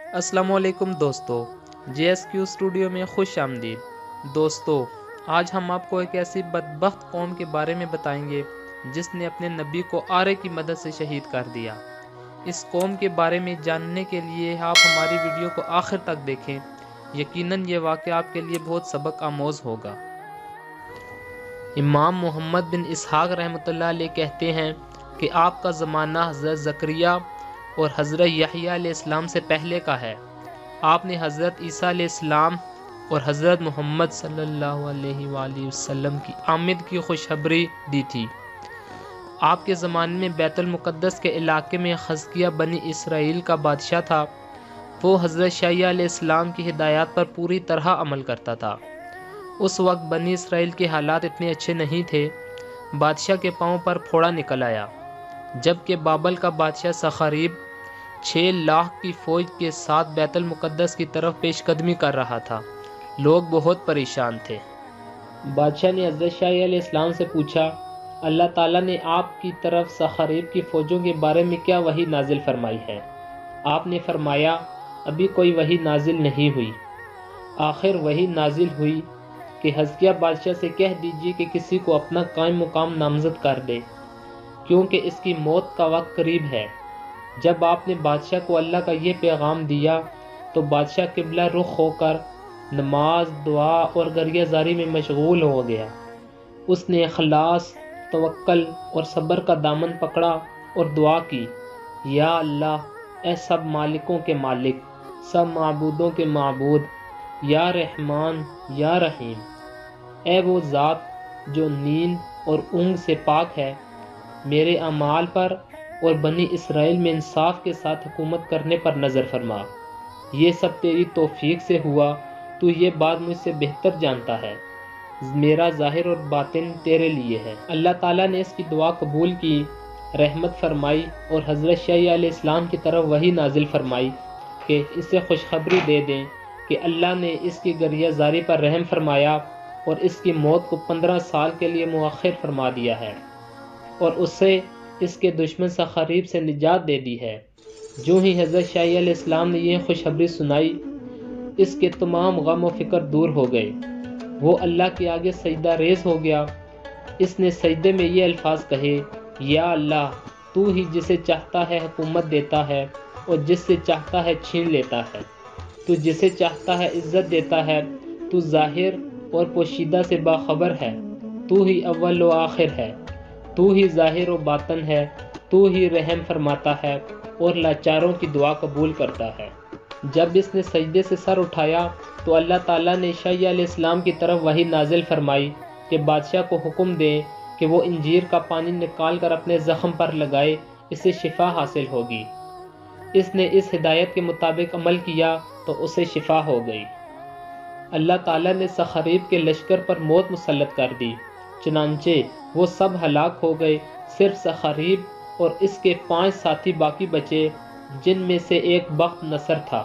السلام علیکم دوستو، جے ایس کیو اسٹوڈیو میں خوش آمدید۔ دوستو، آج ہم آپ کو ایک ایسی بدبخت قوم کے بارے میں بتائیں گے جس نے اپنے نبی کو آرے کی مدد سے شہید کر دیا۔ اس قوم کے بارے میں جاننے کے لیے آپ ہماری ویڈیو کو آخر تک دیکھیں، یقیناً یہ واقعہ آپ کے لیے بہت سبق آموز ہوگا۔ امام محمد بن اسحاق رحمۃ اللہ علیہ کہتے ہیں کہ آپ کا زمانہ حضرت زکریا اور حضرت یحییٰ علیہ السلام سے پہلے کا ہے۔ آپ نے حضرت عیسیٰ علیہ السلام اور حضرت محمد صلی اللہ علیہ وآلہ وسلم کی آمد کی خوشخبری دی تھی۔ آپ کے زمانے میں بیت المقدس کے علاقے میں حزقیہ بنی اسرائیل کا بادشاہ تھا۔ وہ حضرت شیعہ علیہ السلام کی ہدایات پر پوری طرح عمل کرتا تھا۔ اس وقت بنی اسرائیل کے حالات اتنے اچھے نہیں تھے۔ بادشاہ کے پاؤں پر پھوڑا نکل آیا، جبکہ بابل کا بادشاہ سنخریب 6 لاکھ کی فوج کے ساتھ بیت المقدس کی طرف پیش قدمی کر رہا تھا۔ لوگ بہت پریشان تھے۔ بادشاہ نے حضرت شیعہ علیہ السلام سے پوچھا، اللہ تعالیٰ نے آپ کی طرف سنخریب کی فوجوں کے بارے میں کیا وحی نازل فرمائی ہے؟ آپ نے فرمایا، ابھی کوئی وحی نازل نہیں ہوئی۔ آخر وحی نازل ہوئی کہ حزقیہ بادشاہ سے کہہ دیجیے کہ کسی کو اپنا قائم مقام نامزد کر دے، کیونکہ اس کی موت کا وقت قریب ہے۔ جب آپ نے بادشاہ کو اللہ کا یہ پیغام دیا تو بادشاہ قبلہ رخ ہو کر نماز، دعا اور گریہ زاری میں مشغول ہو گیا۔ اس نے اخلاص، توکل اور صبر کا دامن پکڑا اور دعا کی، یا اللہ، اے سب مالکوں کے مالک، سب معبودوں کے معبود، یا رحمان یا رحیم، اے وہ ذات جو نیند اور اونگ سے پاک ہے، میرے اعمال پر اور بنی اسرائیل میں انصاف کے ساتھ حکومت کرنے پر نظر فرما۔ یہ سب تیری توفیق سے ہوا، تو یہ بات مجھ سے بہتر جانتا ہے۔ میرا ظاہر اور باطن تیرے لیے ہے۔ اللہ تعالیٰ نے اس کی دعا قبول کی، رحمت فرمائی اور حضرت شیعہ علیہ السلام کی طرف وحی نازل فرمائی کہ اسے خوشخبری دے دیں کہ اللہ نے اس کی گریہ زاری پر رحم فرمایا اور اس کی موت کو 15 سال کے لیے مؤخر فرما دیا ہے اور اسے اس کے دشمن سنخریب سے نجات دے دی ہے۔ جو ہی حضرت شیعہ علیہ السلام نے یہ خوشخبری سنائی، اس کے تمام غم و فکر دور ہو گئے۔ وہ اللہ کے آگے سجدہ ریز ہو گیا۔ اس نے سجدے میں یہ الفاظ کہے، یا اللہ، تو ہی جسے چاہتا ہے حکومت دیتا ہے اور جس سے چاہتا ہے چھین لیتا ہے، تو جسے چاہتا ہے عزت دیتا ہے، تو ظاہر اور پوشیدہ سے باخبر ہے، تو ہی اول و آخر ہے، تو ہی ظاہر و باطن ہے، تو ہی رحم فرماتا ہے اور لاچاروں کی دعا قبول کرتا ہے۔ جب اس نے سجدے سے سر اٹھایا تو اللہ تعالیٰ نے شیعہ علیہ السلام کی طرف وحی نازل فرمائی کہ بادشاہ کو حکم دیں کہ وہ انجیر کا پانی نکال کر اپنے زخم پر لگائے، اسے شفا حاصل ہوگی۔ اس نے اس ہدایت کے مطابق عمل کیا تو اسے شفا ہو گئی۔ اللہ تعالیٰ نے سنخریب کے لشکر پر موت مسلط کر دی، چنانچہ وہ سب ہلاک ہو گئے، صرف سنخریب اور اس کے 5 ساتھی باقی بچے، جن میں سے ایک بخت نصر تھا۔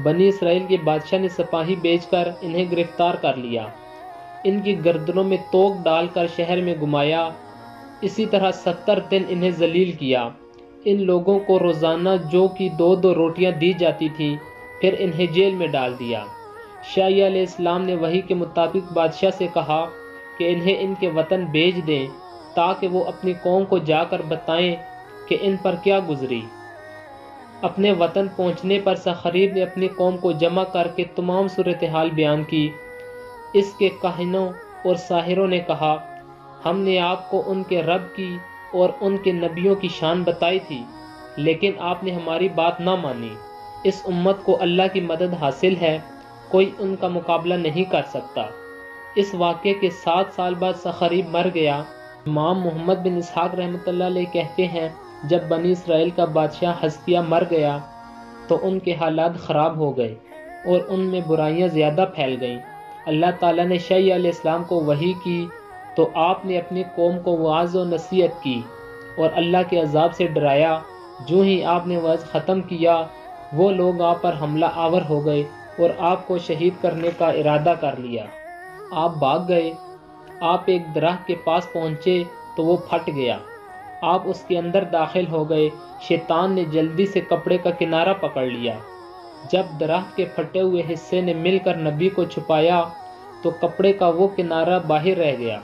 بنی اسرائیل کے بادشاہ نے سپاہی بھیج کر انہیں گرفتار کر لیا، ان کی گردنوں میں توق ڈال کر شہر میں گھمایا۔ اسی طرح 70 دن انہیں ذلیل کیا۔ ان لوگوں کو روزانہ جو کی 2 روٹیاں دی جاتی تھیں، پھر انہیں جیل میں ڈال دیا۔ شیعہ علیہ السلام نے وحی کے مطابق بادشاہ سے کہا کہ انہیں ان کے وطن بھیج دیں تاکہ وہ اپنی قوم کو جا کر بتائیں کہ ان پر کیا گزری۔ اپنے وطن پہنچنے پر سنخریب نے اپنی قوم کو جمع کر کے تمام صورتحال بیان کی۔ اس کے کاہنوں اور ساحروں نے کہا، ہم نے آپ کو ان کے رب کی اور ان کے نبیوں کی شان بتائی تھی، لیکن آپ نے ہماری بات نہ مانی۔ اس امت کو اللہ کی مدد حاصل ہے، کوئی ان کا مقابلہ نہیں کر سکتا۔ اس واقعے کے 7 سال بعد سنخریب مر گیا۔ امام محمد بن اسحاق رحمۃ اللہ علیہ کہتے ہیں، جب بنی اسرائیل کا بادشاہ حزقیہ مر گیا تو ان کے حالات خراب ہو گئے اور ان میں برائیاں زیادہ پھیل گئیں۔ اللہ تعالیٰ نے شیعہ علیہ السلام کو وحی کی تو آپ نے اپنی قوم کو وعظ و نصیحت کی اور اللہ کے عذاب سے ڈرایا۔ جو ہی آپ نے وعظ ختم کیا، وہ لوگ آپ پر حملہ آور ہو گئے اور آپ کو شہید کرنے کا ارادہ کر لیا۔ آپ بھاگ گئے۔ آپ ایک درخت کے پاس پہنچے تو وہ پھٹ گیا۔ آپ اس کے اندر داخل ہو گئے۔ شیطان نے جلدی سے کپڑے کا کنارہ پکڑ لیا جب درخت کے پھٹے ہوئے حصے نے مل کر نبی کو چھپایا تو کپڑے کا وہ کنارہ باہر رہ گیا۔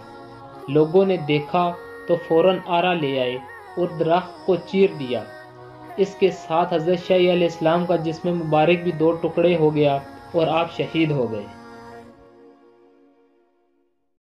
لوگوں نے دیکھا تو فوراً آرا لے آئے اور درخت کو چیر دیا۔ اس کے ساتھ حضرت شیع علیہ السلام کا جسم مبارک بھی 2 ٹکڑے ہو گیا اور آپ شہید ہو گئے۔